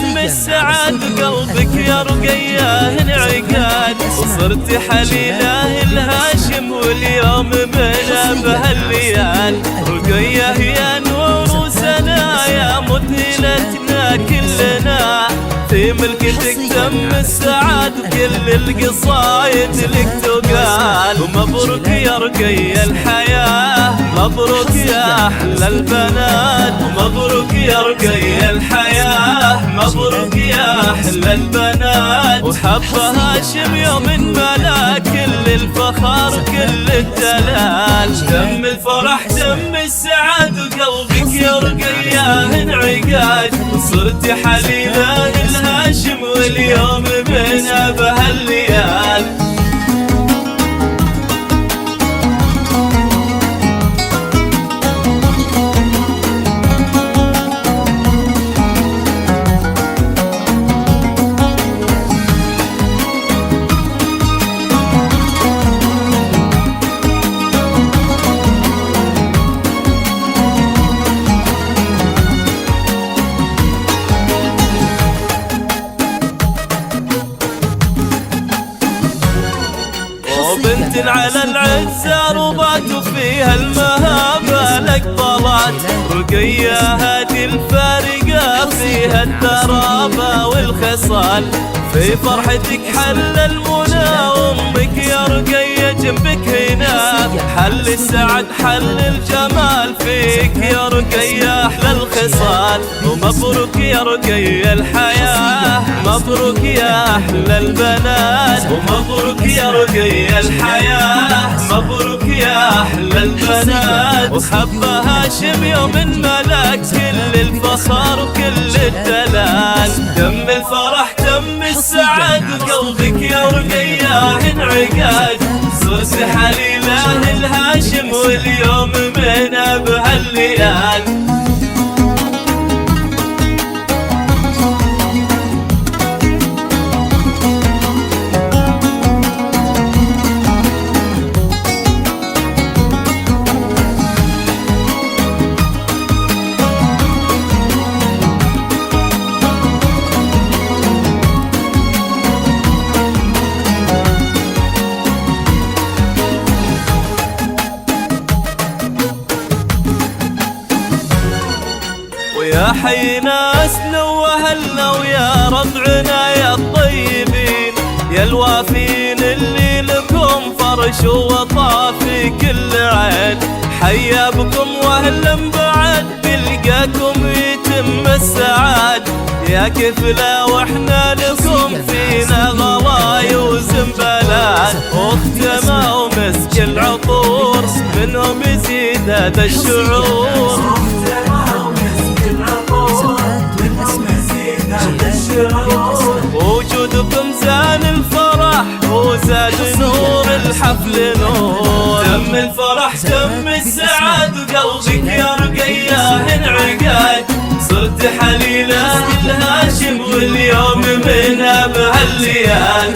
تم السعاد قلبك يا رقية انعقاد، وصرت حليله الهاشم واليوم من بهالليال. رقية يا نور وسنا يا مذهلتنا كلنا، في ملكتك تم السعاد وكل القصايد لك تقال. ومبروك يا رقية الحياة، مبروك يا أحلى البنات، ومبروك يا رقية الحياة، مبروك يا أحلى البنات. وحب هاشم يوم ملا كل الفخر كل الدلال، تم الفرح تم السعاد وقلبك يا رقية انعقاد، وصرت حليله الهاشم واليوم من بهالليال. بنت على العزة ربات وفيها المهابة لك طلعت. رقية هذه الفارقة فيها الترابة والخصال، في فرحتك حل المنى وامك يا رقية جنبك هنا. حل السعد حل الجمال فيك يا رقية احلى الخصال. ومبروك يا رقية الحياة، مبروك يا احلى البنات، ومبروك يا رقية الحياة، مبروك يا احلى البنات. وحب هاشم يوم ملاك كل الفخر وكل الدلال، تم الفرح تم السعاد وقلبك يا رقية انعقاد، صرت حليله الهاشم واليوم من بهالليال. ويا حي ناسنا واهلنا ويا ربعنا يا الطيبين، يا الوافين اللي لكم فرش ووطا في كل عين. حيا بكم واهلا بعد بلقاكم يتم السعاد، يا كفلا واحنا لكم فينا غلاي وزنبلات. واختما ومسك العطور منهم يزيد هذا الشعور، وجودكم زان الفرح وزاد نور الحفل نور. تم الفرح تم السعاد وقلبك يا رقية انعقاد، صرت حليله الهاشم واليوم من بهالليال.